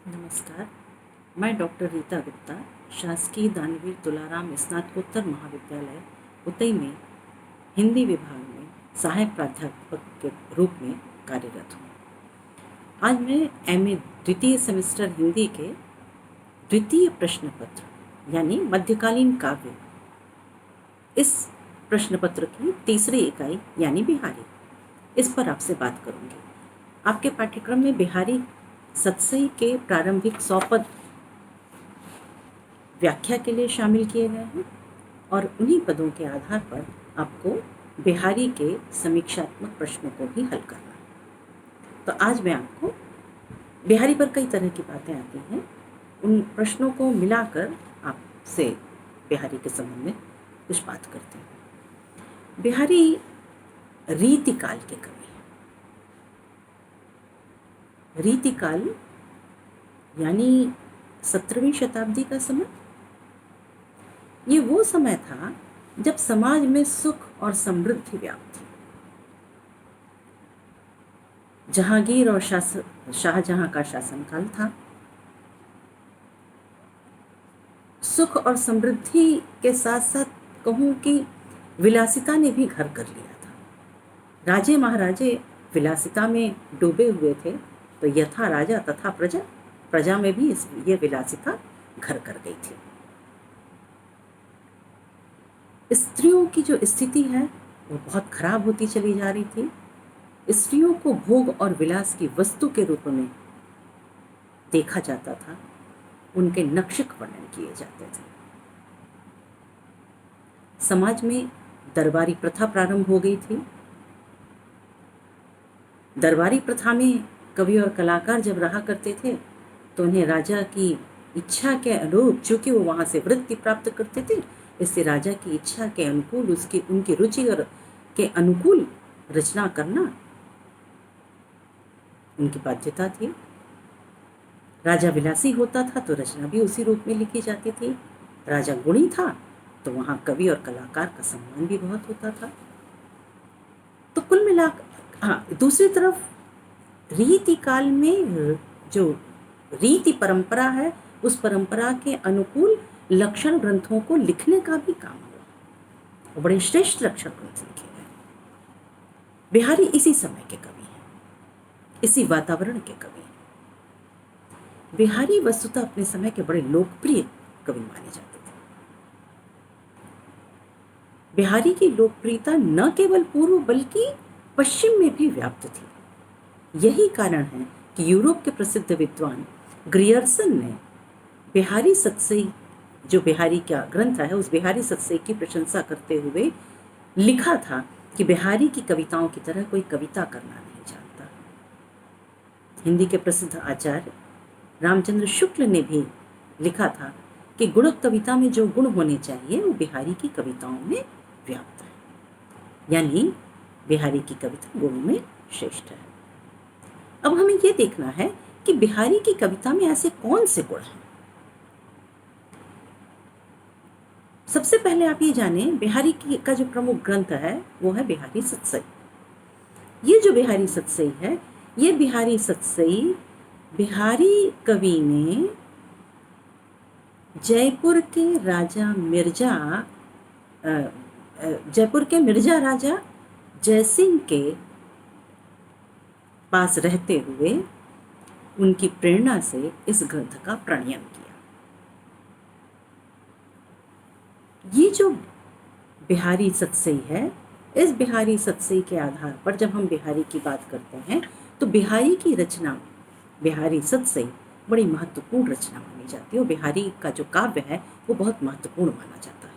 नमस्कार। मैं डॉक्टर रीता गुप्ता शासकीय दानवीर तुलाराम स्नातकोत्तर महाविद्यालय उतई में हिंदी विभाग में सहायक प्राध्यापक के रूप में कार्यरत हूँ। आज मैं एमए द्वितीय सेमेस्टर हिंदी के द्वितीय प्रश्न पत्र यानी मध्यकालीन काव्य इस प्रश्न पत्र की तीसरी इकाई यानी बिहारी, इस पर आपसे बात करूँगी। आपके पाठ्यक्रम में बिहारी सतसई के प्रारंभिक 100 पद व्याख्या के लिए शामिल किए गए हैं और उन्हीं पदों के आधार पर आपको बिहारी के समीक्षात्मक प्रश्नों को भी हल करना है। तो आज मैं आपको बिहारी पर कई तरह की बातें आती हैं, उन प्रश्नों को मिलाकर आपसे बिहारी के संबंध में कुछ बात करते हैं। बिहारी रीतिकाल के कवि हैं। रीतिकाल यानी 17वीं शताब्दी का समय। ये वो समय था जब समाज में सुख और समृद्धि व्याप्त थी। जहांगीर और शाहजहां का शासनकाल था। सुख और समृद्धि के साथ साथ कहूं कि विलासिता ने भी घर कर लिया था। राजे महाराजे विलासिता में डूबे हुए थे, तो यथा राजा तथा प्रजा, प्रजा में भी ये विलासिता घर कर गई थी। स्त्रियों की जो स्थिति है वो बहुत खराब होती चली जा रही थी। स्त्रियों को भोग और विलास की वस्तु के रूप में देखा जाता था, उनके नक्शिक वर्णन किए जाते थे। समाज में दरबारी प्रथा प्रारंभ हो गई थी। दरबारी प्रथा में कवि और कलाकार जब रहा करते थे तो उन्हें राजा की इच्छा के अनुरूप, चूंकि वो वहाँ से वृत्ति प्राप्त करते थे, इससे राजा की इच्छा के अनुकूल, उनकी रुचि और के अनुकूल रचना करना उनकी बाध्यता थी। राजा विलासी होता था तो रचना भी उसी रूप में लिखी जाती थी। राजा गुणी था तो वहाँ कवि और कलाकार का सम्मान भी बहुत होता था। तो कुल मिलाकर दूसरी तरफ रीति काल में जो रीति परंपरा है, उस परंपरा के अनुकूल लक्षण ग्रंथों को लिखने का भी काम हुआ और बड़े श्रेष्ठ लक्षण ग्रंथ लिखे गए। बिहारी इसी समय के कवि हैं, इसी वातावरण के कवि हैं। बिहारी वस्तुतः अपने समय के बड़े लोकप्रिय कवि माने जाते थे। बिहारी की लोकप्रियता न केवल पूर्व बल्कि पश्चिम में भी व्याप्त थी। यही कारण है कि यूरोप के प्रसिद्ध विद्वान ग्रियर्सन ने बिहारी सतसई, जो बिहारी का ग्रंथ है, उस बिहारी सतसई की प्रशंसा करते हुए लिखा था कि बिहारी की कविताओं की तरह कोई कविता करना नहीं जानता। हिंदी के प्रसिद्ध आचार्य रामचंद्र शुक्ल ने भी लिखा था कि गुणक कविता में जो गुण होने चाहिए वो बिहारी की कविताओं में व्याप्त है, यानी बिहारी की कविता गुणों में श्रेष्ठ है। अब हमें ये देखना है कि बिहारी की कविता में ऐसे कौन से गुण हैं। सबसे पहले आप ये जाने, बिहारी का जो प्रमुख ग्रंथ है वो है बिहारी सतसई। ये जो बिहारी सतसई है, ये बिहारी सतसई बिहारी कवि ने जयपुर के मिर्जा राजा जयसिंह के पास रहते हुए उनकी प्रेरणा से इस ग्रंथ का प्रणयन किया। ये जो बिहारी सतसई है, इस बिहारी सतसई के आधार पर जब हम बिहारी की बात करते हैं तो बिहारी की रचना, बिहारी सतसई बड़ी महत्वपूर्ण रचना मानी जाती है और बिहारी का जो काव्य है वो बहुत महत्वपूर्ण माना जाता है।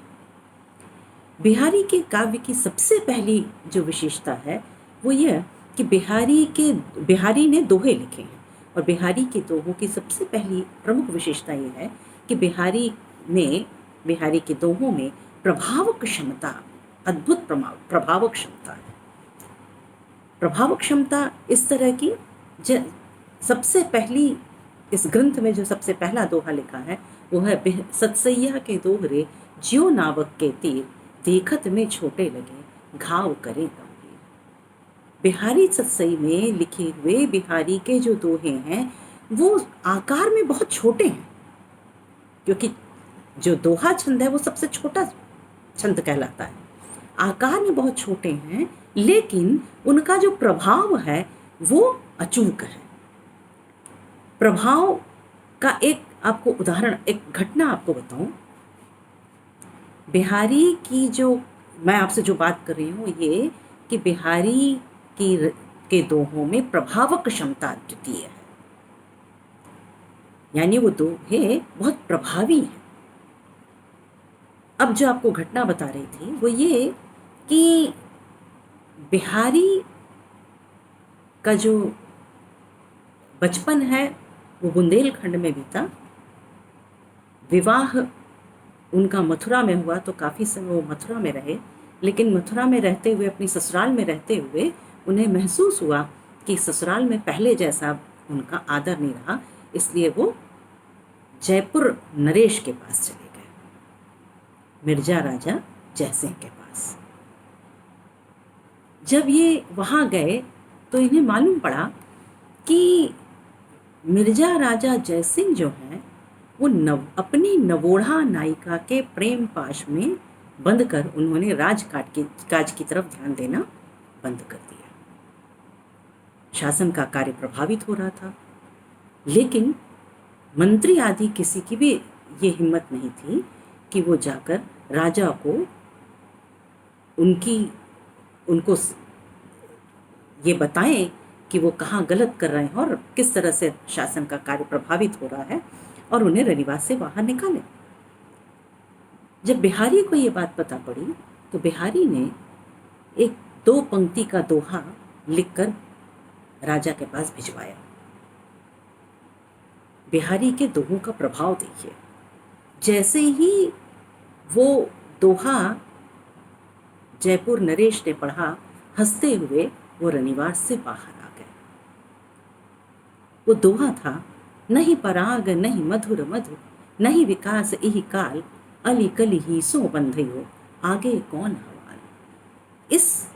बिहारी के काव्य की सबसे पहली जो विशेषता है वो यह कि बिहारी ने दोहे लिखे हैं और बिहारी के दोहों की सबसे पहली प्रमुख विशेषता ये है कि बिहारी के दोहों में प्रभावक क्षमता, अद्भुत प्रभावक क्षमता है। प्रभावक क्षमता इस तरह की, सबसे पहली इस ग्रंथ में जो सबसे पहला दोहा लिखा है वो है सतसैया के दोहरे ज्यो नावक के तीर, देखत में छोटे लगे घाव करे गंभीर। बिहारी सतसई में लिखे हुए बिहारी के जो दोहे हैं वो आकार में बहुत छोटे हैं, क्योंकि जो दोहा छंद है वो सबसे छोटा छंद कहलाता है। आकार में बहुत छोटे हैं, लेकिन उनका जो प्रभाव है वो अचूक है। प्रभाव का एक आपको उदाहरण, एक घटना आपको बताऊं। बिहारी की जो, मैं आपसे जो बात कर रही हूँ ये कि बिहारी के दोहों में प्रभावक क्षमता अद्वितीय है, यानी वो दोहे बहुत प्रभावी हैं। अब जो आपको घटना बता रही थी वो ये कि बिहारी का जो बचपन है वो बुंदेलखंड में बीता। विवाह उनका मथुरा में हुआ, तो काफ़ी समय वो मथुरा में रहे, लेकिन मथुरा में रहते हुए, अपनी ससुराल में रहते हुए उन्हें महसूस हुआ कि ससुराल में पहले जैसा उनका आदर नहीं रहा, इसलिए वो जयपुर नरेश के पास चले गए, मिर्जा राजा जयसिंह के पास। जब ये वहाँ गए तो इन्हें मालूम पड़ा कि मिर्जा राजा जयसिंह जो हैं वो अपनी नवोढ़ा नायिका के प्रेम पाश में बंद कर उन्होंने काज की तरफ ध्यान देना बंद कर दिया। शासन का कार्य प्रभावित हो रहा था, लेकिन मंत्री आदि किसी की भी ये हिम्मत नहीं थी कि वो जाकर राजा को उनको ये बताएं कि वो कहाँ गलत कर रहे हैं और किस तरह से शासन का कार्य प्रभावित हो रहा है, और उन्हें रनिवास से बाहर निकालें। जब बिहारी को ये बात पता पड़ी तो बिहारी ने एक 2 पंक्ति का दोहा लिखकर राजा के पास भिजवाया। बिहारी के दोहों का प्रभाव देखिए। जैसे ही वो दोहा जयपुर नरेश ने पढ़ा, हंसते हुए वो रनिवास से बाहर आ गए। वो दोहा था, नहीं पराग नहीं मधुर मधु, नहीं विकास इहि काल, अली कली ही सो बंधयो, आगे कौन हवाल। इस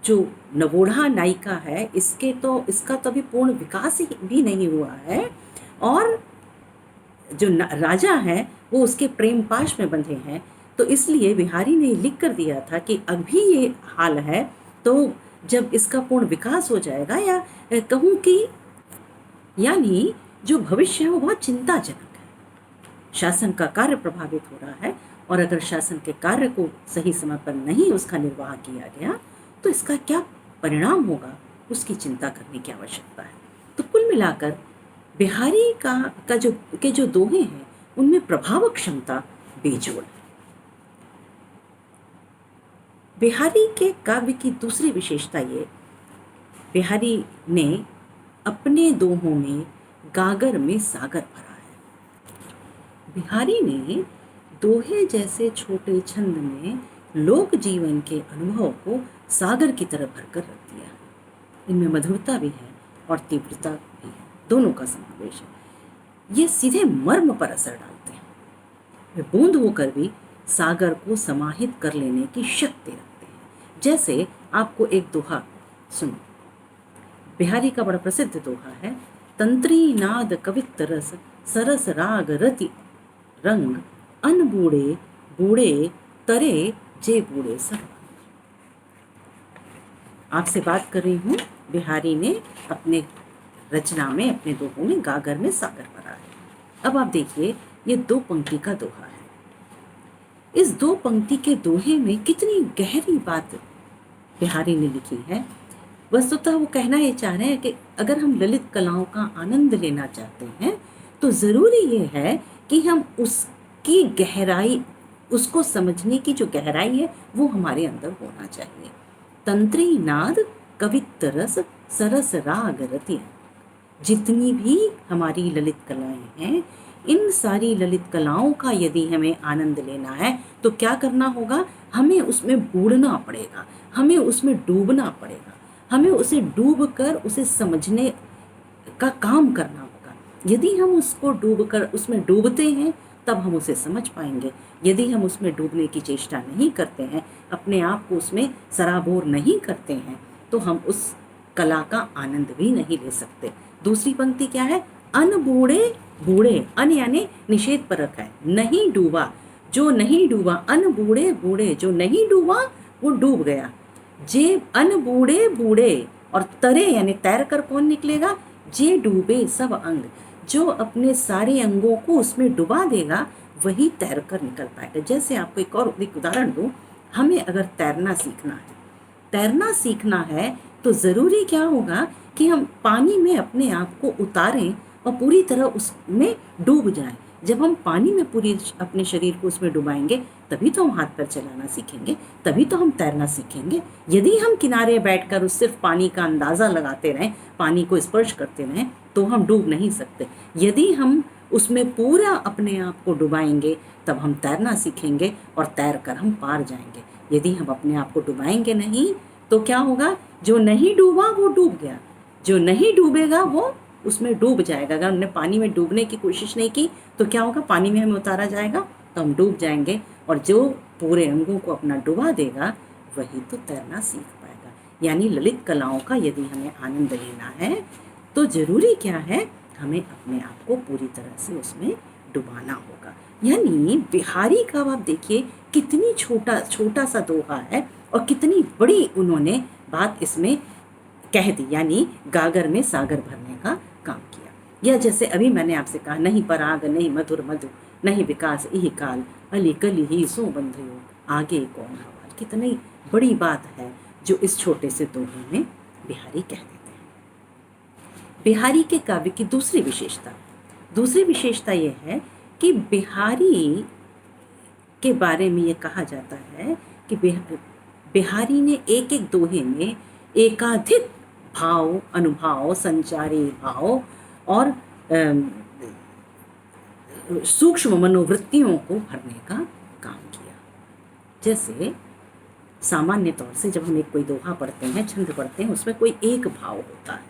जो नवोढ़ा नायिका है इसका तो अभी पूर्ण विकास भी नहीं हुआ है, और जो राजा है वो उसके प्रेम पाश में बंधे हैं। तो इसलिए बिहारी ने लिख कर दिया था कि अभी ये हाल है, तो जब इसका पूर्ण विकास हो जाएगा, या कहूँ कि यानी जो भविष्य है वो बहुत चिंताजनक है। शासन का कार्य प्रभावित हो रहा है, और अगर शासन के कार्य को सही समय पर नहीं उसका निर्वाह किया गया तो इसका क्या परिणाम होगा, उसकी चिंता करने की आवश्यकता है। तो कुल मिलाकर बिहारी के जो दोहे हैं उनमें प्रभावक क्षमता बेजोड़ है। बिहारी के काव्य की दूसरी विशेषता ये, बिहारी ने अपने दोहों में गागर में सागर भरा है। बिहारी ने दोहे जैसे छोटे छंद में लोक जीवन के अनुभव को सागर की तरह भरकर रख दिया है। इनमें मधुरता भी है और तीव्रता भी है, दोनों का समावेश है। ये सीधे मर्म पर असर डालते हैं। वे बूंद होकर भी सागर को समाहित कर लेने की शक्ति रखते हैं। जैसे आपको एक दोहा सुनो, बिहारी का बड़ा प्रसिद्ध दोहा है, तंत्री नाद कवित रस, सरस राग रति रंग, अन बूढ़े बूढ़े तरे जे बूढ़े सर। आपसे बात कर रही हूँ, बिहारी ने अपने रचना में, अपने दोहों में गागर में सागर भरा है। अब आप देखिए, ये 2 पंक्ति का दोहा है। इस 2 पंक्ति के दोहे में कितनी गहरी बात बिहारी ने लिखी है। वस्तुतः वो कहना ये चाह रहे हैं कि अगर हम ललित कलाओं का आनंद लेना चाहते हैं तो ज़रूरी ये है कि हम उसकी गहराई, उसको समझने की जो गहराई है वो हमारे अंदर होना चाहिए। तंत्री नाद कवित रस सरस राग रति, जितनी भी हमारी ललित कलाएं हैं, इन सारी ललित कलाओं का यदि हमें आनंद लेना है तो क्या करना होगा, हमें उसमें बूढ़ना पड़ेगा, हमें उसमें डूबना पड़ेगा, हमें उसे डूब कर उसे समझने का काम करना होगा। यदि हम उसको डूब कर उसमें डूबते हैं तब हम उसे समझ पाएंगे। यदि हम उसमें डूबने की चेष्टा नहीं करते हैं, अपने आप को उसमें सराबोर नहीं करते हैं, तो हम उस कला का आनंद भी नहीं ले सकते। दूसरी पंक्ति क्या है, अन बूढ़े बूढ़े, अन यानी निषेध परक है, नहीं डूबा, जो नहीं डूबा, अन बूढ़े बूढ़े, जो नहीं डूबा वो डूब गया। जे अन बूढ़े बूढ़े, और तरे यानी तैर कर कौन निकलेगा, जे डूबे सब अंग, जो अपने सारे अंगों को उसमें डुबा देगा वही तैर कर निकल पाएगा। जैसे आपको एक उदाहरण दूं, हमें अगर तैरना सीखना है तो ज़रूरी क्या होगा कि हम पानी में अपने आप को उतारें और पूरी तरह उसमें डूब जाएं। जब हम पानी में पूरी अपने शरीर को उसमें डुबाएंगे तभी तो हम हाथ पैर चलाना सीखेंगे, तभी तो हम तैरना सीखेंगे। यदि हम किनारे बैठकर उस सिर्फ पानी का अंदाज़ा लगाते रहें, पानी को स्पर्श करते रहें, तो हम डूब नहीं सकते। यदि हम उसमें पूरा अपने आप को डुबाएंगे तब हम तैरना सीखेंगे और तैर कर हम पार जाएंगे। यदि हम अपने आप को डुबाएंगे नहीं तो क्या होगा, जो नहीं डूबा वो डूब गया, जो नहीं डूबेगा वो उसमें डूब जाएगा। अगर हमने पानी में डूबने की कोशिश नहीं की तो क्या होगा, पानी में हमें उतारा जाएगा तो हम डूब जाएंगे, और जो पूरे अंगों को अपना डुबा देगा वही तो तैरना सीख पाएगा। यानी ललित कलाओं का यदि हमें आनंद लेना है तो ज़रूरी क्या है, हमें अपने आप को पूरी तरह से उसमें डुबाना होगा। यानी बिहारी का आप देखिए कितनी छोटा सा दोहा है और कितनी बड़ी उन्होंने बात इसमें कह दी, यानी गागर में सागर भरने का काम किया। या जैसे अभी मैंने आपसे कहा, नहीं पराग नहीं मधुर मधु, नहीं विकास यही काल, अली कली ही सो बंधयो, आगे कौन हवाल। कितनी बड़ी बात है जो इस छोटे से दोहे में बिहारी कह देते हैं। बिहारी के काव्य की दूसरी विशेषता ये है कि बिहारी के बारे में ये कहा जाता है कि बिहारी ने एक एक दोहे में एकाधिक भाव, अनुभाव, संचारी भाव और सूक्ष्म मनोवृत्तियों को भरने का काम किया। जैसे सामान्य तौर से जब हम एक कोई दोहा पढ़ते हैं, छंद पढ़ते हैं, उसमें कोई एक भाव होता है,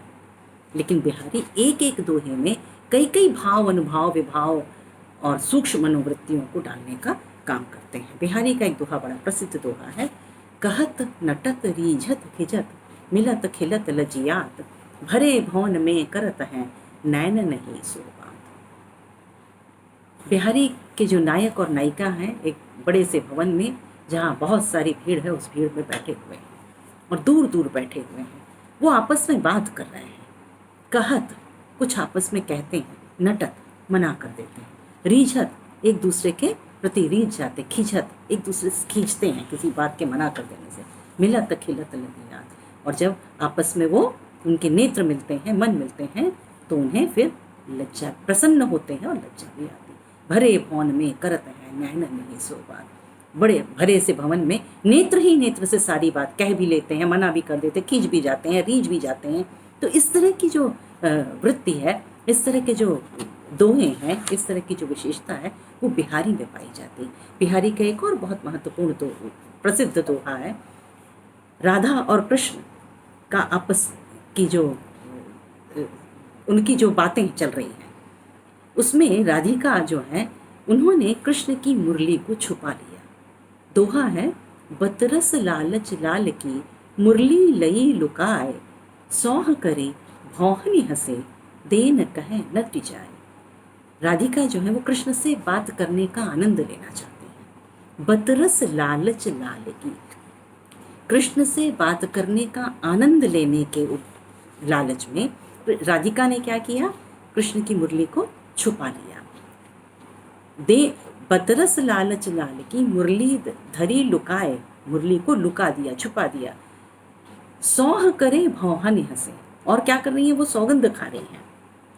लेकिन बिहारी एक एक दोहे में कई कई भाव, अनुभाव, विभाव और सूक्ष्म मनोवृत्तियों को डालने का काम करते हैं। बिहारी का एक दोहा बड़ा प्रसिद्ध दोहा है, कहत नटत रीझत खिजत, मिलत खिलत लजियात, भरे भवन में करत हैं, नैन नहीं सो बात। बिहारी के जो नायक और नायिका हैं, एक बड़े से भवन में जहाँ बहुत सारी भीड़ है, उस भीड़ में बैठे हुए हैं और दूर दूर बैठे हुए हैं। वो आपस में बात कर रहे हैं। कहत कुछ आपस में कहते हैं, नटत मना कर देते हैं, रीझत एक दूसरे के प्रति रीझ जाते, खिंचत एक दूसरे से खींचते हैं किसी बात के मना कर देने से, मिलत खिलत लगियात, और जब आपस में वो उनके नेत्र मिलते हैं, मन मिलते हैं, तो उन्हें फिर लज्जा, प्रसन्न होते हैं और लज्जा भी आती। भरे भवन में करत है, नैन नहीं सो बात। बड़े भरे से भवन में नेत्र ही नेत्र से सारी बात कह भी लेते हैं, मना भी कर देते, खींच भी जाते हैं, रीझ भी जाते हैं। तो इस तरह की जो वृत्ति है, इस तरह के जो दोहे हैं, इस तरह की जो विशेषता है, वो बिहारी में पाई जाती है। बिहारी का एक और बहुत महत्वपूर्ण प्रसिद्ध दोहा है, राधा और कृष्ण का आपस की जो उनकी जो बातें चल रही हैं, उसमें राधिका जो है उन्होंने कृष्ण की मुरली को छुपा लिया। दोहा है, बतरस लालच लाल की मुरली लई लुकाए, सौह करे भौहनी हंसे, देन कहे नट जाए। राधिका जो है वो कृष्ण से बात करने का आनंद लेना चाहती है। बतरस लालच लाल की, कृष्ण से बात करने का आनंद लेने के लालच में राधिका ने क्या किया, कृष्ण की मुरली को छुपा लिया। दे बतरस लालच लाल की मुरली धरी लुकाए, मुरली को लुका दिया, छुपा दिया। सौह करे भौहनी हंसे, और क्या कर रही है, वो सौगंध खा रही हैं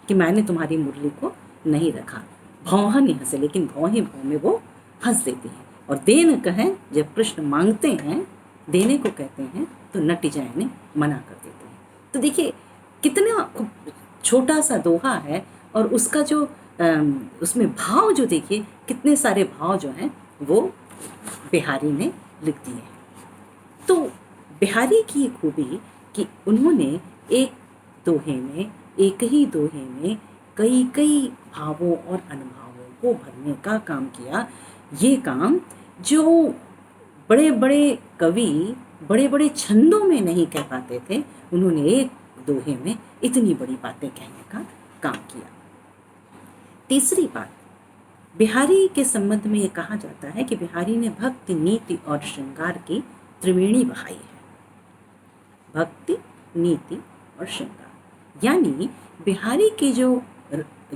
कि मैंने तुम्हारी मुरली को नहीं रखा। भौहनी हंसे, लेकिन भौ ही भौ में वो हंस देती है। और देन कहें, जब कृष्ण मांगते हैं, देने को कहते हैं, तो नट जाए मना कर देते हैं। तो देखिए कितना छोटा सा दोहा है, और उसका जो उसमें भाव जो देखिए, कितने सारे भाव जो हैं वो बिहारी ने लिख दिए हैं। तो बिहारी की खूबी कि उन्होंने एक दोहे में, एक ही दोहे में कई कई भावों और अनुभवों को भरने का काम किया। ये काम जो बड़े बड़े कवि बड़े बड़े छंदों में नहीं कह पाते थे, उन्होंने एक दोहे में इतनी बड़ी बातें कहने का काम किया। तीसरी बात, बिहारी के संबंध में ये कहा जाता है कि बिहारी ने भक्ति, नीति और श्रृंगार की त्रिवेणी बहाई है। भक्ति, नीति और श्रृंगार, यानी बिहारी के जो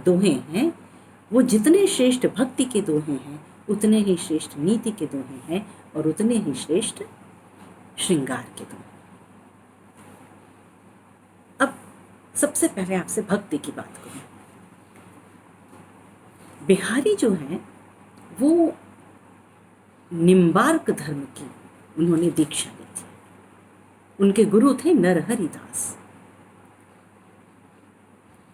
दोहे हैं वो जितने श्रेष्ठ भक्ति के दोहे हैं उतने ही श्रेष्ठ नीति के दोहे हैं और उतने ही श्रेष्ठ श्रृंगार के दोहे। अब सबसे पहले आपसे भक्ति की बात करूं। बिहारी जो है वो निम्बार्क धर्म की उन्होंने दीक्षा ली थी। उनके गुरु थे नरहरि दास।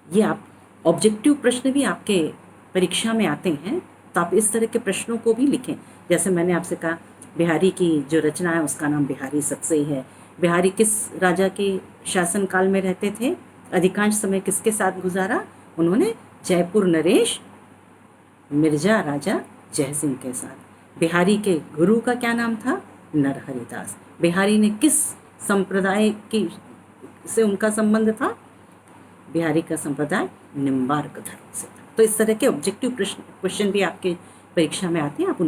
ये आप ऑब्जेक्टिव प्रश्न भी आपके परीक्षा में आते हैं, तो आप इस तरह के प्रश्नों को भी लिखें। जैसे मैंने आपसे कहा, बिहारी की जो रचना है उसका नाम बिहारी सतसई है। बिहारी किस राजा के शासन काल में रहते थे? अधिकांश समय किसके साथ गुजारा? उन्होंने जयपुर नरेश मिर्जा राजा जयसिंह के साथ। बिहारी के गुरु का क्या नाम था? नरहरि दास। बिहारी ने किस संप्रदाय की से उनका संबंध था? बिहारी का संप्रदाय निम्बार्क धर्म से था। तो इस तरह के ऑब्जेक्टिव क्वेश्चन भी आपके परीक्षा में आते हैं, आप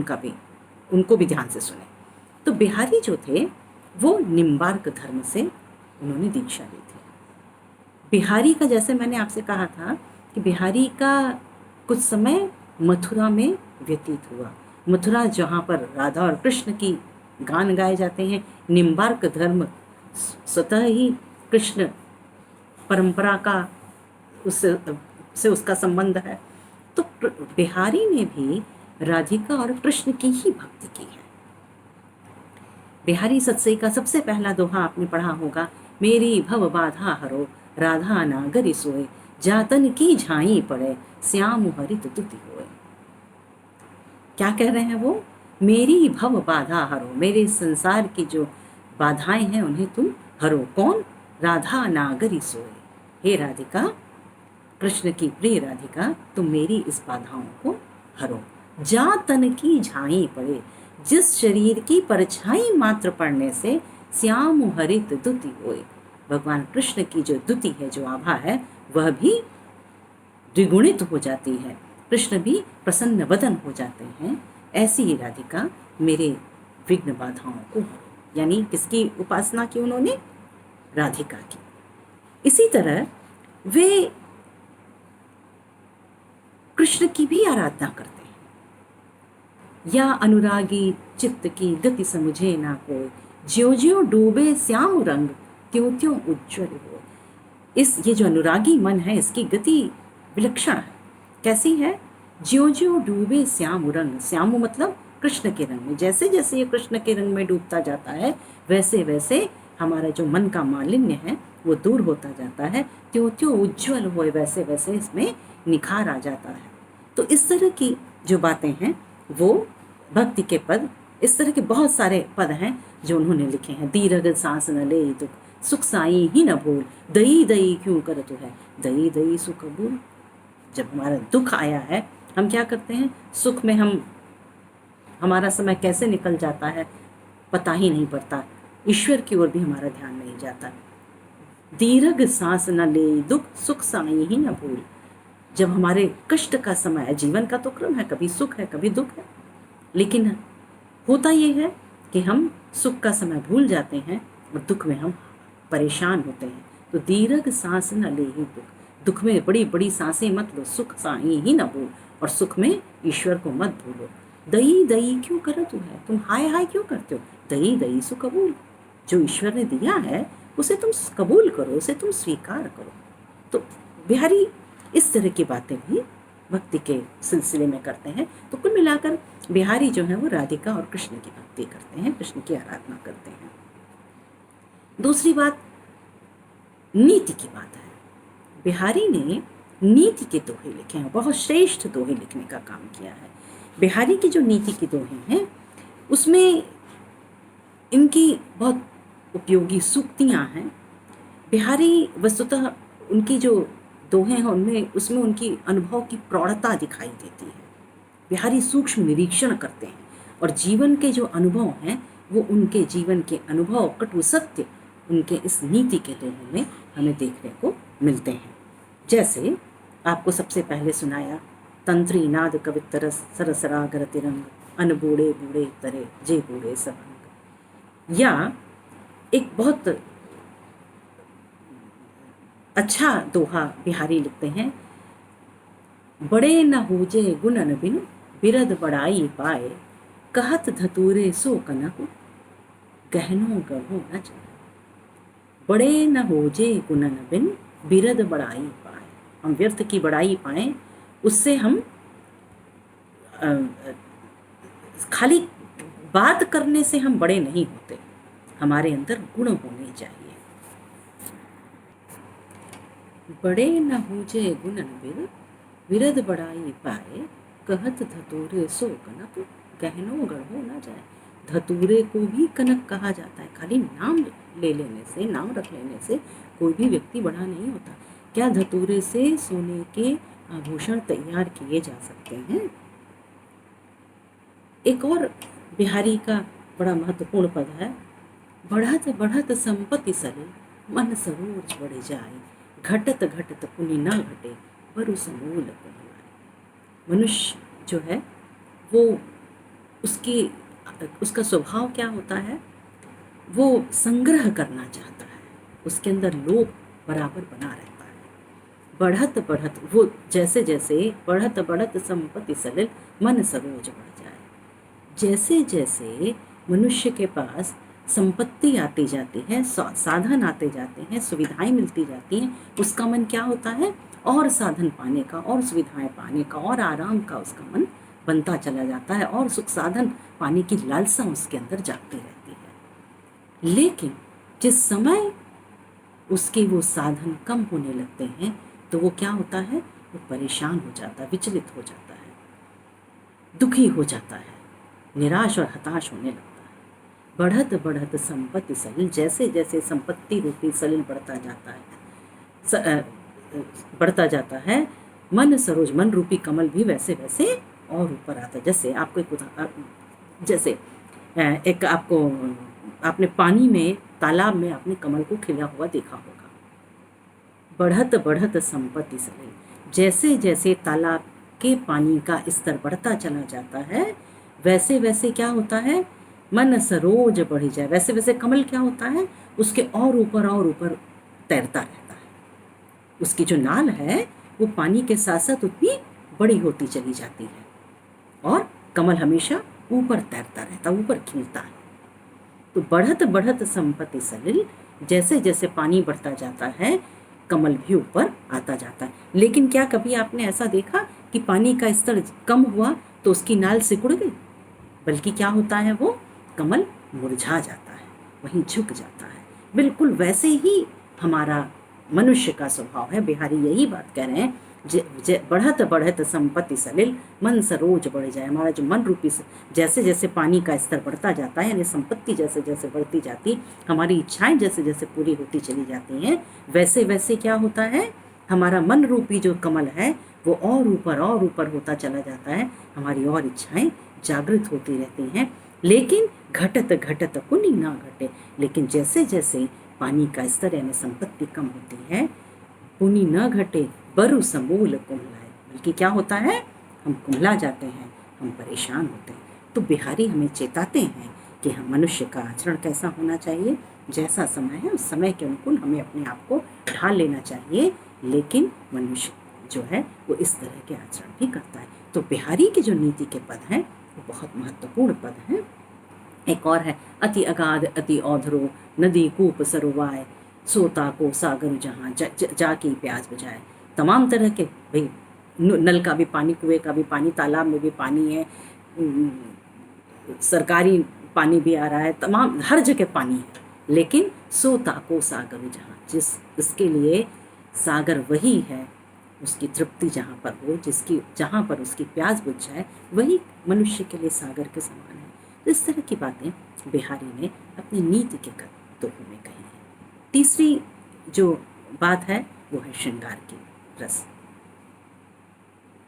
उनको भी ध्यान से सुने। तो बिहारी जो थे वो निम्बार्क धर्म से उन्होंने दीक्षा ली थी। बिहारी का, जैसे मैंने आपसे कहा था कि बिहारी का कुछ समय मथुरा में व्यतीत हुआ। मथुरा जहाँ पर राधा और कृष्ण की गान गाए जाते हैं, निम्बार्क धर्म स्वतः ही कृष्ण परंपरा का उससे उसका संबंध है। तो बिहारी ने भी राधिका और कृष्ण की ही भक्ति की है। बिहारी सतसई का सबसे पहला दोहा आपने पढ़ा होगा, मेरी भव बाधा हरो राधा नागरी सोए, जातन की झाई पड़े श्याम हरित तुति होए। क्या कह रहे हैं वो? मेरी भव बाधा हरो, मेरे संसार की जो बाधाएं हैं उन्हें तुम हरो। कौन? राधा नागरी सोए। हे राधिका, कृष्ण की प्रिय राधिका, तुम मेरी इस बाधाओं को हरो। जा तन की झाई पड़े, जिस शरीर की परछाई मात्र पड़ने से श्याम हरित दुति होए। भगवान कृष्ण की जो दुति है, जो आभा है, वह भी द्विगुणित हो जाती है। कृष्ण भी प्रसन्न वदन हो जाते हैं। ऐसी ही राधिका मेरे विघ्न बाधाओं को हरो। यानी किसकी उपासना की उन्होंने? राधिका की। इसी तरह वे कृष्ण की भी आराधना करते हैं। या अनुरागी चित्त की गति समझे ना कोई, ज्यों ज्यों डूबे श्याम रंग त्यों त्यों उज्ज्वल हो। ये जो अनुरागी मन है, इसकी गति विलक्षण है। कैसी है? ज्यों ज्यों डूबे श्याम रंग, श्याम मतलब कृष्ण के रंग में। जैसे जैसे ये कृष्ण के रंग में डूबता जाता है, वैसे वैसे हमारा जो मन का मालिन्य है वो दूर होता जाता है। त्यों त्यों उज्ज्वल हुए, वैसे वैसे इसमें निखार आ जाता है। तो इस तरह की जो बातें हैं वो भक्ति के पद, इस तरह के बहुत सारे पद हैं जो उन्होंने लिखे हैं। दीर्घ सांस न ले दुख, सुख साई ही न भूल, दई दई क्यों करत है, दई दई सुख भूल। जब हमारा दुख आया है, हम क्या करते हैं? सुख में हमारा समय कैसे निकल जाता है पता ही नहीं पड़ता। ईश्वर की ओर भी हमारा ध्यान नहीं जाता। दीर्घ सांस न ले दुख, सुख साई ही न भूल। जब हमारे कष्ट का समय है, जीवन का तो क्रम है, कभी सुख है कभी दुख है, लेकिन होता ये है कि हम सुख का समय भूल जाते हैं और दुख में हम परेशान होते हैं। तो दीर्घ सांस न ले ही दुख, दुख में बड़ी बड़ी सांसें मत लो, सुख साई ही न भूल, और सुख में ईश्वर को मत भूलो। दई दई क्यों करत है, तुम हाय हाय क्यों करते हो? दई दई सु कबूल, जो ईश्वर ने दिया है उसे तुम कबूल करो, उसे तुम स्वीकार करो। तो बिहारी इस तरह की बातें भी भक्ति के सिलसिले में करते हैं। तो कुल मिलाकर बिहारी जो है वो राधिका और कृष्ण की भक्ति करते हैं, कृष्ण की आराधना करते हैं। दूसरी बात नीति की बात है। बिहारी ने नीति के दोहे लिखे हैं, बहुत श्रेष्ठ दोहे लिखने का काम किया है। बिहारी की जो नीति के दोहे हैं उसमें इनकी बहुत उपयोगी सूक्तियाँ हैं। बिहारी वस्तुतः उनकी जो दोहे हैं उसमें उनकी अनुभव की प्रौढ़ता दिखाई देती है। बिहारी सूक्ष्म निरीक्षण करते हैं और जीवन के जो अनुभव हैं वो उनके जीवन के अनुभव, कटु सत्य उनके इस नीति के दोहों में हमें देखने को मिलते हैं। जैसे आपको सबसे पहले सुनाया तंत्री नाद कवितर सरसरागर तिरंग, अन बूढ़े बूढ़े तरे जे बूढ़े सबंग। या एक बहुत अच्छा दोहा बिहारी लिखते हैं, बड़े न होजे गुणन बिनु बिरद बड़ाई पाए, कहत धतूरे सो कनहु गहनो गढ़ो न जाए। बड़े न होजे गुणन बिन बिरद बड़ाई पाए, हम व्यर्थ की बड़ाई पाएं, उससे हम खाली बात करने से हम बड़े नहीं होते, हमारे अंदर गुण होने चाहिए। बड़े न होजे गुणन बिन बिरद बड़ाई पाए, कहत धतूरे सो कनक गहनो गढ़ो न जाए। धतूरे को भी कनक कहा जाता है, खाली नाम ले लेने से, नाम रख लेने से कोई भी व्यक्ति बड़ा नहीं होता। क्या धतूरे से सोने के आभूषण तैयार किए जा सकते हैं? एक और बिहारी का बड़ा महत्वपूर्ण पद है, बढ़त बढ़त संपत्ति सलिल मन सरोज बढ़ जाए, घटत घटत पुनि न घटे बरु समूल कुम्हार। मनुष्य जो है वो उसका स्वभाव क्या होता है, वो संग्रह करना चाहता है, उसके अंदर लोभ बराबर बना रहता है। बढ़त बढ़त, वो जैसे जैसे बढ़त बढ़त संपत्ति सलिल मन सरोज बढ़ जाए, जैसे जैसे मनुष्य के पास संपत्ति आती जाती है, साधन आते जाते हैं, सुविधाएं मिलती जाती हैं, उसका मन क्या होता है, और साधन पाने का, और सुविधाएं पाने का, और आराम का उसका मन बनता चला जाता है, और सुख साधन पाने की लालसा उसके अंदर जागती रहती है। लेकिन जिस समय उसके वो साधन कम होने लगते हैं तो वो क्या होता है, वो परेशान हो जाता है, विचलित हो जाता है, दुखी हो जाता है, निराश और हताश होने लगता है। बढ़त बढ़त संपत्ति सलिल, जैसे जैसे संपत्ति रूपी सलिल बढ़ता जाता है, मन सरोज, मन रूपी कमल भी वैसे वैसे और ऊपर आता है। जैसे आपको एक आपने पानी में, तालाब में आपने कमल को खिला हुआ देखा होगा। बढ़त बढ़त संपत्ति सलिल, जैसे जैसे तालाब के पानी का स्तर बढ़ता चला जाता है, वैसे वैसे क्या होता है, मन सरोज बढ़ जाए, वैसे वैसे कमल क्या होता है, उसके और ऊपर तैरता रहता है। उसकी जो नाल है वो पानी के साथ साथ उतनी बड़ी होती चली जाती है, और कमल हमेशा ऊपर तैरता रहता, ऊपर खिलता है। तो बढ़त बढ़त संपत्ति सलिल, जैसे जैसे पानी बढ़ता जाता है कमल भी ऊपर आता जाता है। लेकिन क्या कभी आपने ऐसा देखा कि पानी का स्तर कम हुआ तो उसकी नाल सिकुड़ गई? बल्कि क्या होता है, वो कमल मुरझा जाता है, वहीं झुक जाता है। बिल्कुल वैसे ही हमारा मनुष्य का स्वभाव है। बिहारी यही बात कह रहे हैं, बढ़त बढ़त संपत्ति सलिल मन सरोज बढ़ जाए। हमारा जो मन रूपी, जैसे जैसे पानी का स्तर बढ़ता जाता है, यानी संपत्ति जैसे जैसे बढ़ती जाती, हमारी इच्छाएं जैसे जैसे पूरी होती चली जाती हैं, वैसे वैसे क्या होता है, हमारा मन रूपी जो कमल है वो और ऊपर होता चला जाता है, हमारी और इच्छाएं जागृत होती रहती हैं। लेकिन घटत घटत पुनि ना घटे, लेकिन जैसे जैसे पानी का स्तर यानी संपत्ति कम होती है, पुनि न घटे बरु समूल कुम्हलाए, बल्कि क्या होता है, हम कुम्हला जाते हैं, हम परेशान होते हैं। तो बिहारी हमें चेताते हैं कि हम मनुष्य का आचरण कैसा होना चाहिए, जैसा समय है उस समय के अनुकूल हमें अपने आप को ढाल लेना चाहिए। लेकिन मनुष्य जो है वो इस तरह के आचरण भी करता है। तो बिहारी के जो नीति के पद हैं वो बहुत महत्वपूर्ण पद हैं। एक और है, अति अगाध अति औधरो नदी कूप सरोवाए, सोता को सागर जहाँ जाके प्यास बुझाए। तमाम तरह के, भाई नल का भी पानी, कुएं का भी पानी, तालाब में भी पानी है, सरकारी पानी भी आ रहा है, तमाम हर जगह पानी है। लेकिन सोता को सागर जहाँ, इसके लिए सागर वही है, उसकी तृप्ति जहाँ पर हो, जहाँ पर उसकी प्यास बुझ जाए, वही मनुष्य के लिए सागर के समान है। तो इस तरह की बातें बिहारी ने अपनी नीति के दोहों में कही है। तीसरी जो बात है वो है श्रृंगार की रस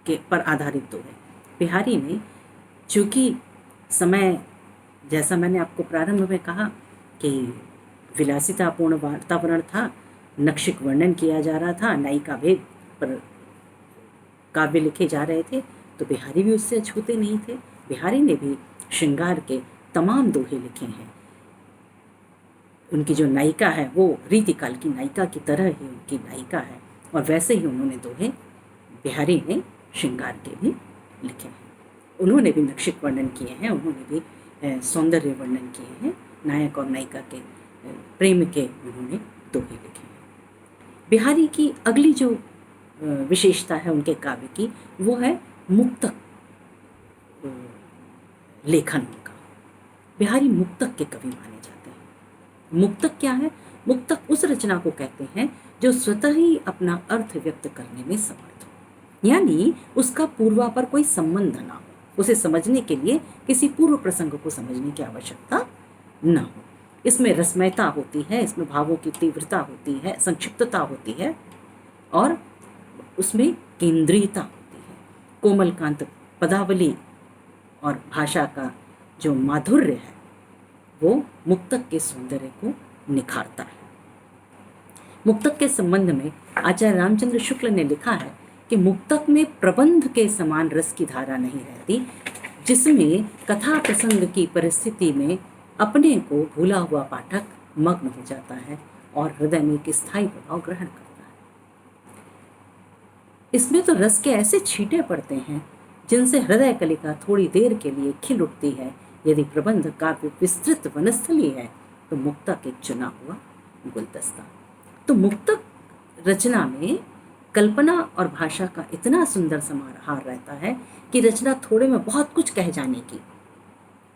के पर आधारित दोहे। बिहारी ने, चूँकि समय, जैसा मैंने आपको प्रारंभ में कहा कि विलासितापूर्ण वातावरण था, नक्षिक वर्णन किया जा रहा था, नायिका भेद पर काव्य लिखे जा रहे थे तो बिहारी भी उससे अछूते नहीं थे। बिहारी ने भी श्रृंगार के तमाम दोहे लिखे हैं। उनकी जो नायिका है वो रीतिकाल की नायिका की तरह ही उनकी नायिका है, और वैसे ही उन्होंने दोहे बिहारी ने श्रृंगार के भी लिखे हैं। उन्होंने भी नक्षिक वर्णन किए हैं, उन्होंने भी सौंदर्य वर्णन किए हैं, नायक और नायिका के प्रेम के उन्होंने दोहे लिखे हैं। बिहारी की अगली जो विशेषता है उनके काव्य की, वो है मुक्तक लेखन उनका। बिहारी मुक्तक के कवि माने जाते हैं। मुक्तक क्या है? मुक्तक उस रचना को कहते हैं जो स्वतः ही अपना अर्थ व्यक्त करने में समर्थ हो, यानी उसका पूर्वापर कोई संबंध ना हो, उसे समझने के लिए किसी पूर्व प्रसंग को समझने की आवश्यकता न हो। इसमें रसमयता होती है, इसमें भावों की तीव्रता होती है, संक्षिप्तता होती है, और उसमें केंद्रीयता होती है। कोमलकांत पदावली और भाषा का जो माधुर्य है वो मुक्तक के सौंदर्य को निखारता है। मुक्तक के संबंध में आचार्य रामचंद्र शुक्ल ने लिखा है कि मुक्तक में प्रबंध के समान रस की धारा नहीं रहती, जिसमें कथा प्रसंग की परिस्थिति में अपने को भूला हुआ पाठक मग्न हो जाता है और हृदय में एक स्थायी प्रभाव ग्रहण करता है। इसमें तो रस के ऐसे छींटे पड़ते हैं जिनसे हृदय कलिका थोड़ी देर के लिए खिल उठती है। यदि प्रबंध काव्य विस्तृत वनस्थली है तो मुक्तक एक चुना हुआ गुलदस्ता। तो मुक्तक रचना में कल्पना और भाषा का इतना सुंदर समाहार रहता है कि रचना थोड़े में बहुत कुछ कह जाने की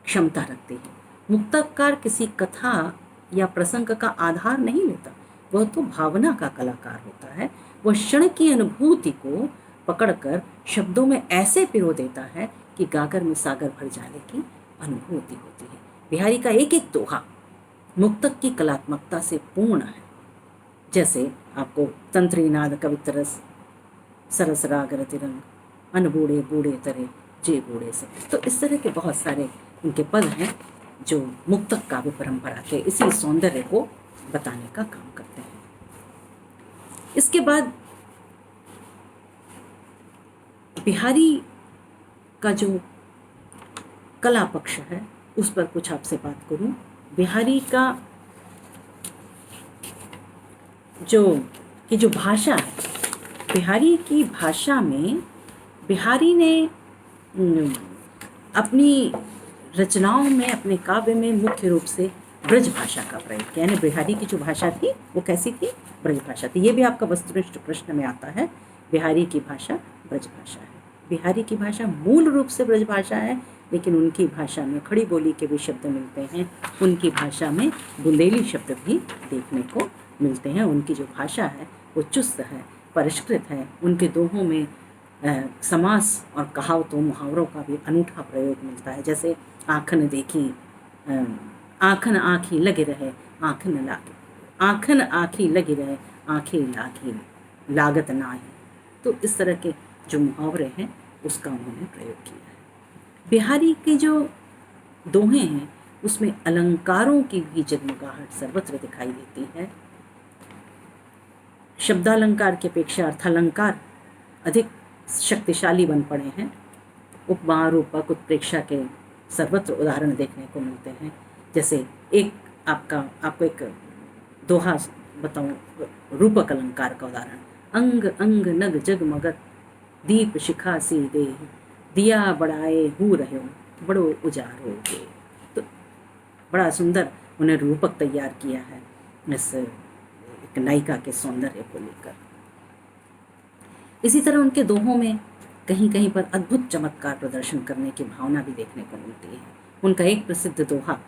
क्षमता रखती है। मुक्तकार किसी कथा या प्रसंग का आधार नहीं लेता, वह तो भावना का कलाकार होता है। वह क्षण की अनुभूति को पकड़कर शब्दों में ऐसे पिरो देता है कि गागर में सागर भर जाने की अनुभूति होती है। बिहारी का एक एक दोहा मुक्तक की कलात्मकता से पूर्ण है। जैसे आपको तंत्रीनाद कवितरस सरस राग रतिरंग अनबूढ़े बूढ़े तरे जे बूढ़े से, तो इस तरह के बहुत सारे उनके पद हैं जो मुक्तक काव्य परंपरा के इसी सौंदर्य को बताने का काम करते हैं। इसके बाद बिहारी का जो कला पक्ष है उस पर कुछ आपसे बात करूं। बिहारी का जो भाषा है, बिहारी की भाषा में बिहारी ने अपनी रचनाओं में, अपने काव्य में मुख्य रूप से ब्रज भाषा का प्रयोग किया। यानी बिहारी की जो भाषा थी वो कैसी थी? ब्रज भाषा थी। ये भी आपका वस्तुनिष्ठ प्रश्न में आता है। बिहारी की भाषा ब्रज भाषा है। बिहारी की भाषा मूल रूप से ब्रज भाषा है, लेकिन उनकी भाषा में खड़ी बोली के भी शब्द मिलते हैं। उनकी भाषा में बुंदेली शब्द भी देखने को मिलते हैं। उनकी जो भाषा है वो चुस्त है, परिष्कृत है। उनके दोहों में समास और कहावतों मुहावरों का भी अनूठा प्रयोग मिलता है। जैसे आँखन देखी, आँखन आँखी लगे रहे, आँखन लागे, आँखन आँखी लगी रहे, आँखें लागी लागत ना है। तो इस तरह के जो मुहावरे हैं उसका उन्होंने प्रयोग किया है। बिहारी के जो दोहे हैं उसमें अलंकारों की भी जगमगाहट सर्वत्र दिखाई देती है। शब्दालंकार की अपेक्षा अर्थालंकार अधिक शक्तिशाली बन पड़े हैं। उपमा रूपक उत्प्रेक्षा के सर्वत्र उदाहरण देखने को मिलते हैं। जैसे आपको एक दोहा बताऊं, रूपक अलंकार का उदाहरण। अंग अंग नग जगमगत दीप शिखा सी दे, दिया बढ़ाए हूँ रहो बड़ो उजारो गे। तो बड़ा सुंदर उन्हें रूपक तैयार किया है इस एक नायिका के सौंदर्य को लेकर। इसी तरह उनके दोहों में कहीं कहीं पर अद्भुत चमत्कार प्रदर्शन करने की भावना भी देखने को मिलती है। उनका एक प्रसिद्ध दोहा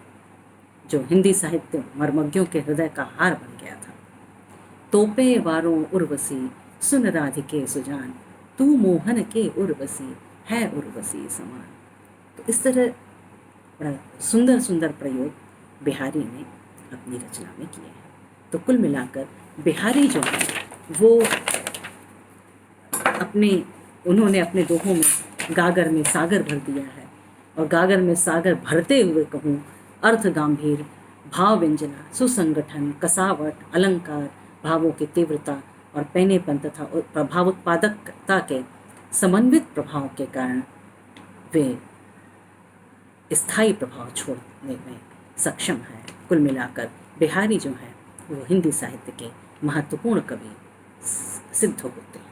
जो हिंदी साहित्य मर्मज्ञों के हृदय का हार बन गया था। तोपे वारों उर्वशी सुन राधिके सुजान, तू मोहन के उर्वशी है उर्वशी समान। तो इस तरह बड़ा सुंदर सुंदर प्रयोग बिहारी ने अपनी रचना में किए हैं। तो कुल मिलाकर बिहारी जो है वो उन्होंने अपने दोहों में गागर में सागर भर दिया है। और गागर में सागर भरते हुए कहूँ, अर्थ गंभीर, भाव व्यंजना, सुसंगठन, कसावट, अलंकार, भावों की तीव्रता और पैनेपन तथा प्रभाव उत्पादकता के समन्वित प्रभाव के कारण वे स्थायी प्रभाव छोड़ने में सक्षम है। कुल मिलाकर बिहारी जो हैं वो हिंदी साहित्य के महत्वपूर्ण कवि सिद्ध होते हैं।